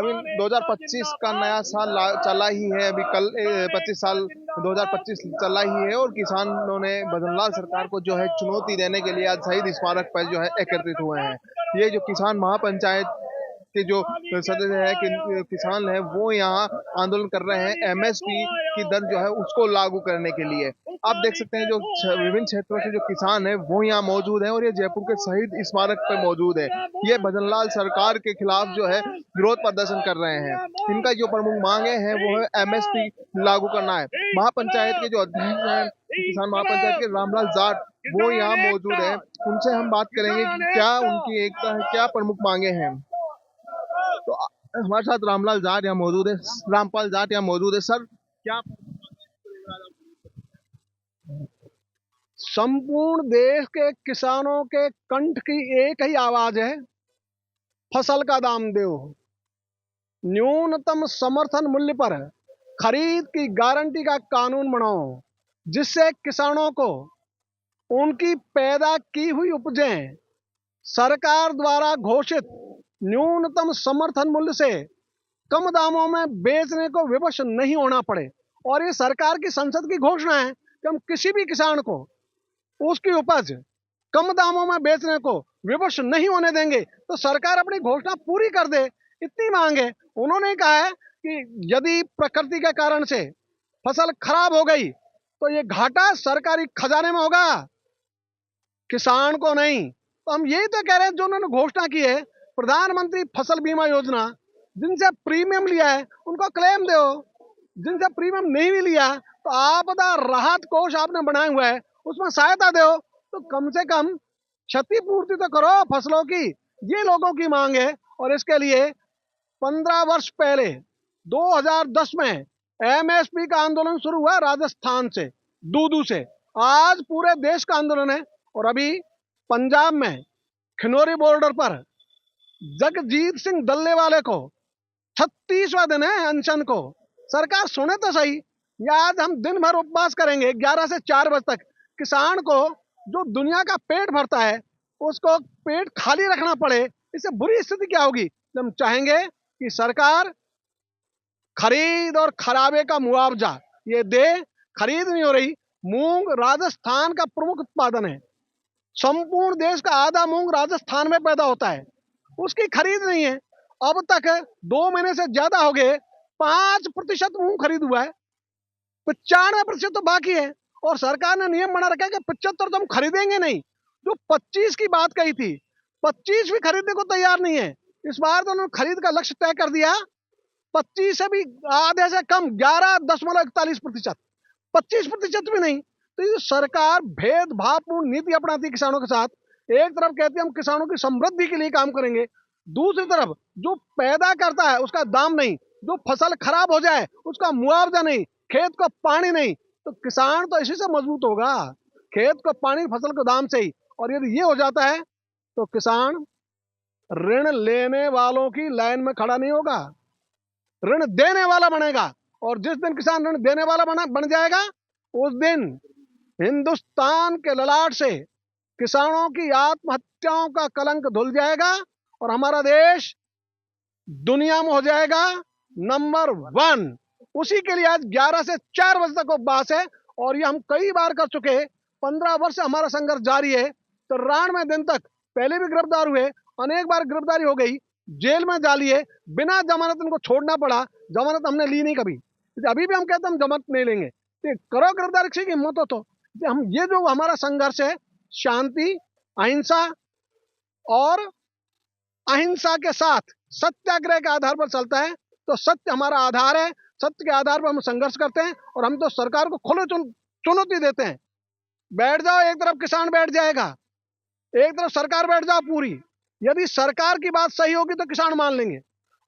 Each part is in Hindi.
अभी 2025 का नया साल चला ही है। अभी कल 25 साल 2025 चला ही है और किसानों ने भजनलाल सरकार को जो है चुनौती देने के लिए आज शहीद स्मारक पर जो है एकत्रित हुए हैं। ये जो किसान महापंचायत के जो सदस्य है कि किसान है वो यहाँ आंदोलन कर रहे हैं एमएसपी की दर जो है उसको लागू करने के लिए। आप देख सकते हैं जो विभिन्न क्षेत्रों से जो किसान है वो यहाँ मौजूद है और ये जयपुर के शहीद स्मारक पर मौजूद है। ये भजनलाल सरकार के खिलाफ जो है विरोध प्रदर्शन कर रहे हैं। इनका जो प्रमुख मांगे हैं वो है एमएसपी लागू करना है। महापंचायत के जो अध्यक्ष हैं किसान महापंचायत के रामलाल जाट वो यहाँ मौजूद है। उनसे हम बात करेंगे कि क्या उनकी एकता है, क्या प्रमुख मांगे हैं। तो हमारे साथ रामलाल जाट यहाँ मौजूद है, रामपाल जाट यहाँ मौजूद है। सर क्या संपूर्ण देश के किसानों के कंठ की एक ही आवाज है, फसल का दाम दो। न्यूनतम समर्थन मूल्य पर खरीद की गारंटी का कानून बनाओ, जिससे किसानों को उनकी पैदा की हुई उपजें सरकार द्वारा घोषित न्यूनतम समर्थन मूल्य से कम दामों में बेचने को विवश नहीं होना पड़े। और ये सरकार की संसद की घोषणा है कि हम किसी भी किसान को उसकी उपज कम दामों में बेचने को विवश नहीं होने देंगे। तो सरकार अपनी घोषणा पूरी कर दे, इतनी मांग है। उन्होंने कहा है कि यदि प्रकृति के कारण से फसल खराब हो गई तो ये घाटा सरकारी खजाने में होगा, किसान को नहीं। तो हम यही तो कह रहे हैं, जो उन्होंने घोषणा की है प्रधानमंत्री फसल बीमा योजना, जिनसे प्रीमियम लिया है उनको क्लेम दो, जिनसे प्रीमियम नहीं भी लिया तो आपदा राहत कोष आपने बनाया हुआ है उसमें सहायता दो। तो कम से कम क्षतिपूर्ति तो करो फसलों की, ये लोगों की मांग है। और इसके लिए 15 वर्ष पहले 2010 में एमएसपी का आंदोलन शुरू हुआ राजस्थान से, दूदू से। आज पूरे देश का आंदोलन है। और अभी पंजाब में खिनौरी बॉर्डर पर जगजीत सिंह डल्लेवाले को 36वां दिन है अनशन को। सरकार सुने तो सही, या आज हम दिन भर उपवास करेंगे 11 से 4 बजे तक। किसान को जो दुनिया का पेट भरता है उसको पेट खाली रखना पड़े, इससे बुरी स्थिति क्या होगी। हम चाहेंगे कि सरकार खरीद और खराबे का मुआवजा ये दे। खरीद नहीं हो रही। मूंग राजस्थान का प्रमुख उत्पादन है, संपूर्ण देश का आधा मूंग राजस्थान में पैदा होता है, उसकी खरीद नहीं है। अब तक 2 महीने से ज्यादा हो गए 5% मूंग खरीद हुआ है, 95% तो बाकी है। और सरकार ने नियम बना रखा है कि 75 तो हम खरीदेंगे नहीं। जो 25 की बात कही थी, 25 भी खरीदने को तैयार नहीं है। इस बार तो उन्होंने खरीद का लक्ष्य तय कर दिया 25 से भी आधे से कम 11.41%, 25% भी नहीं। तो ये सरकार भेदभावपूर्ण नीति अपनाती है किसानों के साथ। एक तरफ कहती है हम किसानों की समृद्धि के लिए काम करेंगे, दूसरी तरफ जो पैदा करता है उसका दाम नहीं, जो फसल खराब हो जाए उसका मुआवजा नहीं, खेत को पानी नहीं। तो किसान तो इसी से मजबूत होगा, खेत को पानी फसल को दाम से ही। और यदि ये हो जाता है तो किसान ऋण लेने वालों की लाइन में खड़ा नहीं होगा, ऋण देने वाला बनेगा। और जिस दिन किसान ऋण देने वाला बन जाएगा उस दिन हिंदुस्तान के ललाट से किसानों की आत्महत्याओं का कलंक धुल जाएगा और हमारा देश दुनिया में हो जाएगा नंबर 1। उसी के लिए आज 11 से 4 बजे तक उपवास है। और ये हम कई बार कर चुके हैं, 15 वर्ष से हमारा संघर्ष जारी है। 93 दिन तक पहले भी गिरफ्तार हुए, अनेक बार गिरफ्तारी हो गई, जेल में जा लिए, बिना जमानत इनको छोड़ना पड़ा। जमानत हमने ली नहीं कभी, अभी भी हम कहते हैं हम जमानत नहीं लेंगे। तो करो गिरफ्तारी, किसी की हिम्मत हो तो। हम ये जो हमारा संघर्ष है शांति अहिंसा और अहिंसा के साथ सत्याग्रह के आधार पर चलता है। तो सत्य हमारा आधार है, सत्य के आधार पर हम संघर्ष करते हैं। और हम तो सरकार को खुले चुनौती देते हैं, बैठ जाओ, एक तरफ किसान बैठ जाएगा, एक तरफ सरकार बैठ जाओ पूरी। यदि सरकार की बात सही होगी तो किसान मान लेंगे,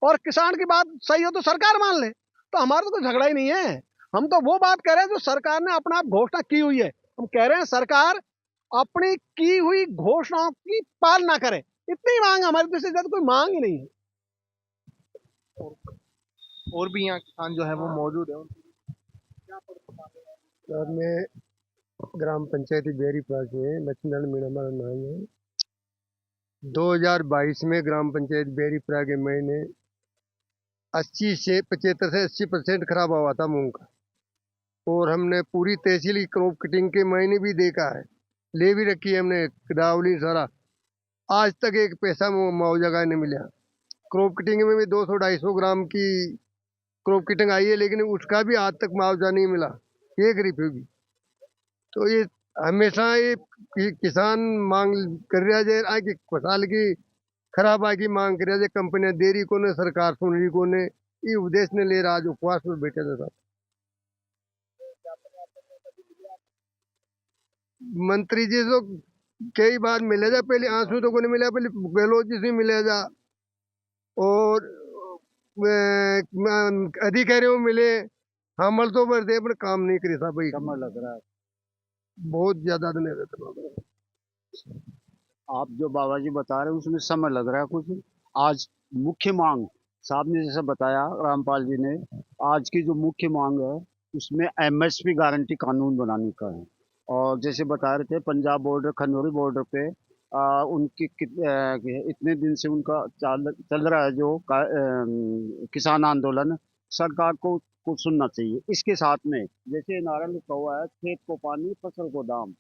और किसान की बात सही हो तो सरकार मान ले। तो हमारा तो कोई झगड़ा ही नहीं है। हम तो वो बात कह रहे हैं जो सरकार ने अपना आप घोषणा की हुई है। हम कह रहे हैं सरकार अपनी की हुई घोषणाओं की पालना करे, इतनी मांग हमारी, दूसरी ज्यादा कोई मांग ही नहीं है। और भी यहाँ किसान जो है वो मौजूद है। सर मैं ग्राम पंचायती बेरीपुरा से लक्ष्मीनारायण मीणा हमारा नाम है। 2022 में ग्राम पंचायत बेरीपुरा के मैंने 80 से 75 से 80% खराब हुआ था मूंग का। और हमने पूरी तहसील की क्रॉप कटिंग के महीने भी देखा है, ले भी रखी है हमने रावली सारा। आज तक एक पैसा मुआवजा का नहीं मिला। क्रॉप कटिंग में भी 200-250 ग्राम की क्रॉप कटिंग आई है, लेकिन उसका भी आज तक मुआवजा नहीं मिला 1 रुपये भी। तो ये हमेशा ये किसान मांग कर रहा है आज की फसल की खराब आए की मांग कर रहा है, कंपनियां दे रही को ने, सरकार सुन रही को ने। ये उद्देश्य ने ले रहा आज उपवास में बैठे थे। मंत्री जी तो कई बार मिले जा, पहले आंसू तो को नहीं मिला, पहले गहलोत जी से मिले जा, और अधिकारियों मिले। हमल तो बढ़ते पर काम नहीं करी था भाई। समय लग रहा है। बहुत ज्यादा दिन आप जो बाबा जी बता रहे हैं उसमें समय लग रहा है कुछ। आज मुख्य मांग साहब ने जैसे बताया, रामपाल जी ने, आज की जो मुख्य मांग है उसमें एमएसपी गारंटी कानून बनाने का है। और जैसे बता रहे थे पंजाब बॉर्डर, खनौरी बॉर्डर पे उनकी इतने दिन से उनका चल रहा है जो किसान आंदोलन, सरकार को सुनना चाहिए। इसके साथ में जैसे नारा लिखा हुआ है, खेत को पानी फसल को दाम,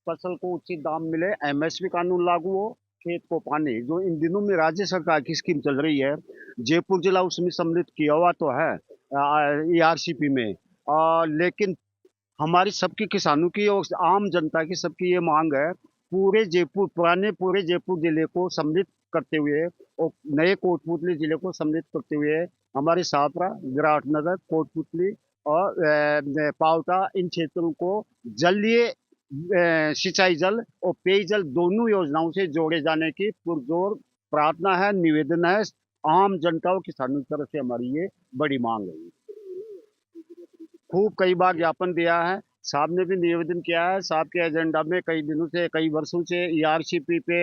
फसल को उचित दाम मिले, एमएसपी कानून लागू हो, खेत को पानी। जो इन दिनों में राज्य सरकार की स्कीम चल रही है, जयपुर जिला उसमें सम्मिलित किया हुआ तो है ईआरसीपी में, लेकिन हमारी सबकी किसानों की और आम जनता की सबकी ये मांग है, पूरे जयपुर जिले को सम्मिलित करते हुए और नए कोटपुतली जिले को सम्मिलित करते हुए हमारे सापरा, विराटनगर, कोटपुतली और पावटा, इन क्षेत्रों को जलीय सिंचाई जल और पेयजल दोनों योजनाओं से जोड़े जाने की पुरजोर प्रार्थना है, निवेदन है। आम जनता और किसानों की तरफ से हमारी ये बड़ी मांग है। खूब कई बार ज्ञापन दिया है, साहब ने भी निवेदन किया है। साहब के एजेंडा में कई दिनों से, कई वर्षों से ईआरसीपी पे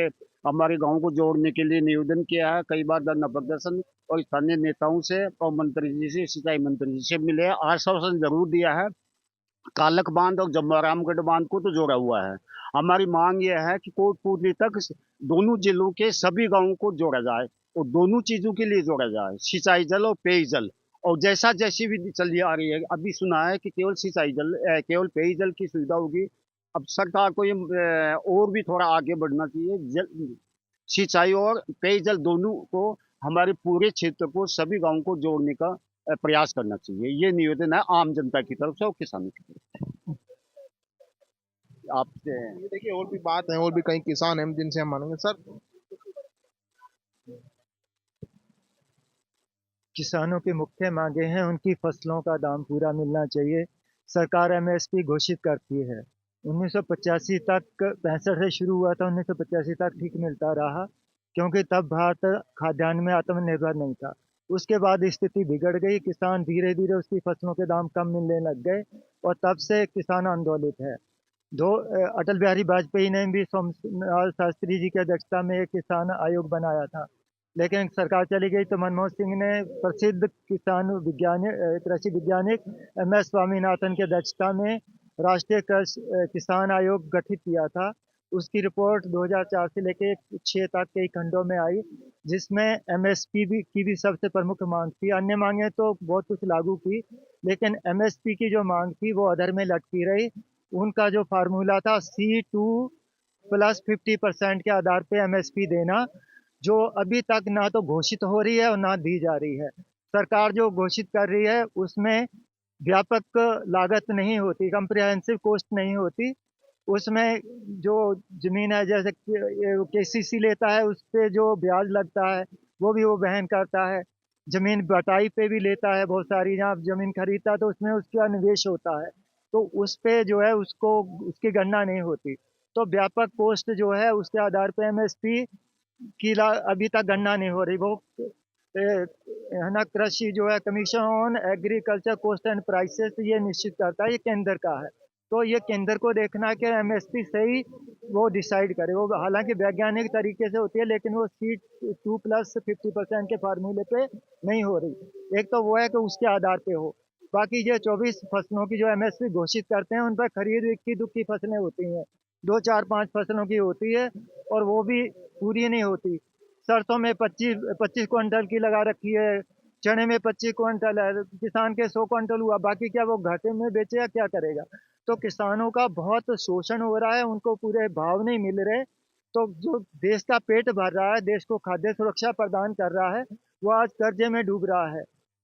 हमारे गांव को जोड़ने के लिए निवेदन किया है। कई बार धरना प्रदर्शन और स्थानीय नेताओं से और मंत्री जी से, सिंचाई मंत्री जी से मिले, आश्वासन जरूर दिया है। कालक बांध और जम्बारामगढ़ बांध को तो जोड़ा हुआ है। हमारी मांग यह है कि कोटपुतली तक दोनों जिलों के सभी गांवों को जोड़ा जाए और दोनों चीजों के लिए जोड़ा जाए, सिंचाई जल और पेयजल। और जैसी भी चली आ रही है, अभी सुना है कि केवल सिंचाई जल, केवल पेयजल की सुविधा होगी। अब सरकार को ये और भी थोड़ा आगे बढ़ना चाहिए। सिंचाई और पेयजल दोनों को, हमारे पूरे क्षेत्र को, सभी गांवों को जोड़ने का प्रयास करना चाहिए। ये निवेदन है आम जनता की तरफ से और किसानों की तरफ से आपसे। ये देखिए और भी बात है, और भी कई किसान हैं जिनसे हम मानेंगे सर। किसानों की मुख्य मांगे हैं, उनकी फसलों का दाम पूरा मिलना चाहिए। सरकार एमएसपी घोषित करती है। 1985 तक, 65 से शुरू हुआ था, 1985 तक ठीक मिलता रहा, क्योंकि तब भारत खाद्यान्न में आत्मनिर्भर नहीं था। उसके बाद स्थिति बिगड़ गई, किसान धीरे धीरे उसकी फसलों के दाम कम मिलने लग गए और तब से किसान आंदोलित है। अटल बिहारी वाजपेयी ने भी सोमनाथ शास्त्री जी की अध्यक्षता में एक किसान आयोग बनाया था, लेकिन सरकार चली गई तो मनमोहन सिंह ने प्रसिद्ध कृषि वैज्ञानिक एमएस स्वामीनाथन की अध्यक्षता में राष्ट्रीय किसान आयोग गठित किया था। उसकी रिपोर्ट 2004 से लेकर 6 तक कई खंडों में आई, जिसमें एमएसपी की भी सबसे प्रमुख मांग थी। अन्य मांगे तो बहुत कुछ लागू की, लेकिन एमएसपी की जो मांग थी वो अधर में लटकी रही। उनका जो फार्मूला था C2 + 50% के आधार पे एमएसपी देना, जो अभी तक ना तो घोषित हो रही है और ना दी जा रही है। सरकार जो घोषित कर रही है उसमें व्यापक लागत नहीं होती, कंप्रिहेंसिव कॉस्ट नहीं होती। उसमें जो जमीन है, जैसे केसीसी लेता है, उस पर जो ब्याज लगता है वो भी वो वहन करता है। जमीन बटाई पे भी लेता है, बहुत सारी जहाँ जमीन खरीदता है तो उसमें उसका निवेश होता है, तो उस पे जो है उसको उसकी गणना नहीं होती। तो व्यापक कॉस्ट जो है उसके आधार पे एमएसपी की अभी तक गणना नहीं हो रही। वो है ना, कृषि जो है, commission on agriculture cost and prices, ये निश्चित करता है, ये केंद्र का है। तो ये केंद्र को देखना है कि एमएसपी सही वो डिसाइड करे। वो हालांकि वैज्ञानिक तरीके से होती है, लेकिन वो C2 + 50% के फार्मूले पे नहीं हो रही। एक तो वो है कि उसके आधार पे हो। बाकी ये 24 फसलों की जो एमएसपी घोषित करते हैं, उन पर खरीद इक्की दुक्की फसलें होती हैं, 2, 4, 5 फसलों की होती है और वो भी पूरी नहीं होती। सरसों में 25 क्विंटल की लगा रखी है, चने में 25 क्विंटल है, किसान के 100 क्विंटल हुआ, बाकी क्या वो घाटे में बेचे या क्या करेगा? तो किसानों का बहुत शोषण हो रहा है, उनको पूरे भाव नहीं मिल रहे। तो जो देश का पेट भर रहा है, देश को खाद्य सुरक्षा प्रदान कर रहा है, वो आज कर्जे में डूब रहा है।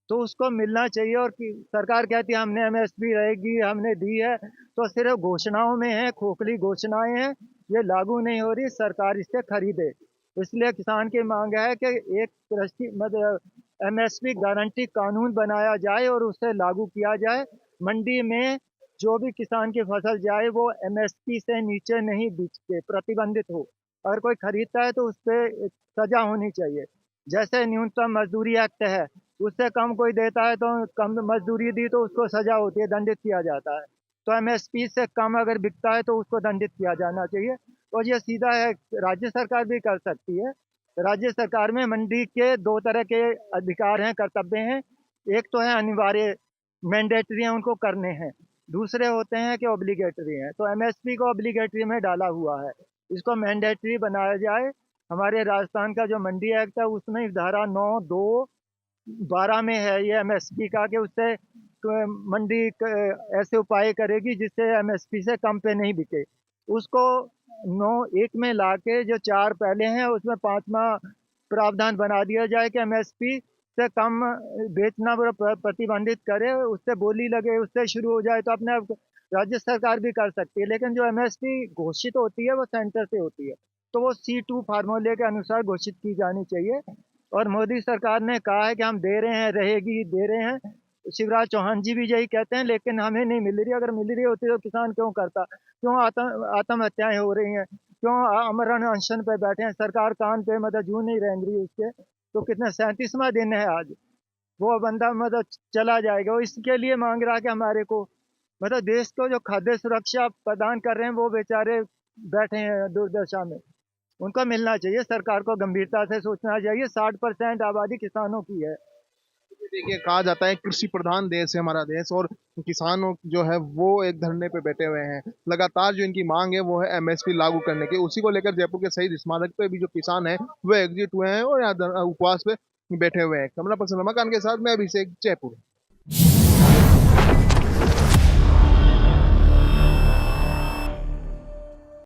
तो उसको मिलना चाहिए। और सरकार कहती है हमने एमएसपी रहेगी, हमने दी है, तो सिर्फ घोषणाओं में है, खोखली घोषणाएं हैं, ये लागू नहीं हो रही। सरकार इससे खरीदे। इसलिए किसान की मांग है कि एक कृषि मतलब एमएसपी गारंटी कानून बनाया जाए और उसे लागू किया जाए। मंडी में जो भी किसान की फसल जाए वो एमएसपी से नीचे नहीं बिक के प्रतिबंधित हो। अगर कोई खरीदता है तो उस पर सजा होनी चाहिए। जैसे न्यूनतम मजदूरी एक्ट है, उससे कम कोई देता है तो कम मजदूरी दी तो उसको सजा होती है, दंडित किया जाता है। तो एमएसपी से कम अगर बिकता है तो उसको दंडित किया जाना चाहिए। और ये सीधा है, राज्य सरकार भी कर सकती है। राज्य सरकार में मंडी के दो तरह के अधिकार हैं, कर्तव्य हैं। एक तो है अनिवार्य, मैंडेटरी हैं, उनको करने हैं। दूसरे होते हैं कि ऑब्लिगेटरी हैं। तो एमएसपी को ऑब्लिगेटरी में डाला हुआ है, इसको मैंडेटरी बनाया जाए। हमारे राजस्थान का जो मंडी एक्ट है उसमें धारा 9(2)(12) में है ये एमएसपी का, कि उससे मंडी ऐसे उपाय करेगी जिससे एमएसपी से कम पे नहीं बिके। उसको 9(1) में लाके जो 4 पहले हैं उसमें 5वां प्रावधान बना दिया जाए कि एमएसपी से कम बेचना प्रतिबंधित करे, उससे बोली लगे, उससे शुरू हो जाए। तो अपने आप राज्य सरकार भी कर सकती है, लेकिन जो एमएसपी घोषित होती है वो सेंटर से होती है, तो वो C2 फार्मूले के अनुसार घोषित की जानी चाहिए। और मोदी सरकार ने कहा है कि हम दे रहे हैं, रहेगी, दे रहे हैं। शिवराज चौहान जी भी यही कहते हैं, लेकिन हमें नहीं मिल रही। अगर मिल रही होती तो किसान क्यों करता? क्यों आत्महत्याएं हो रही हैं? क्यों अमरण अनशन पे बैठे हैं? सरकार कान पे मतलब जू नहीं रेंग रही उसके। तो कितना 37वां दिन है आज, वो बंदा मतलब चला जाएगा। वो इसके लिए मांग रहा है कि हमारे को मतलब देश को जो खाद्य सुरक्षा प्रदान कर रहे हैं वो बेचारे बैठे हैं दुर्दशा में। उनको मिलना चाहिए। सरकार को गंभीरता से सोचना चाहिए। 60% आबादी किसानों की है। देखिए, कहा जाता है कृषि प्रधान देश है हमारा देश, और किसानों जो है वो एक धरने पे बैठे हुए हैं। लगातार जो इनकी मांग है वो है एमएसपी लागू करने की। उसी को लेकर जयपुर के शहीद स्मारक पे भी जो किसान है वो एकजुट हुए हैं और यहाँ उपवास पे बैठे हुए हैं। कमला पसंद रमाकांत के साथ मैं अभिषेक, जयपुर।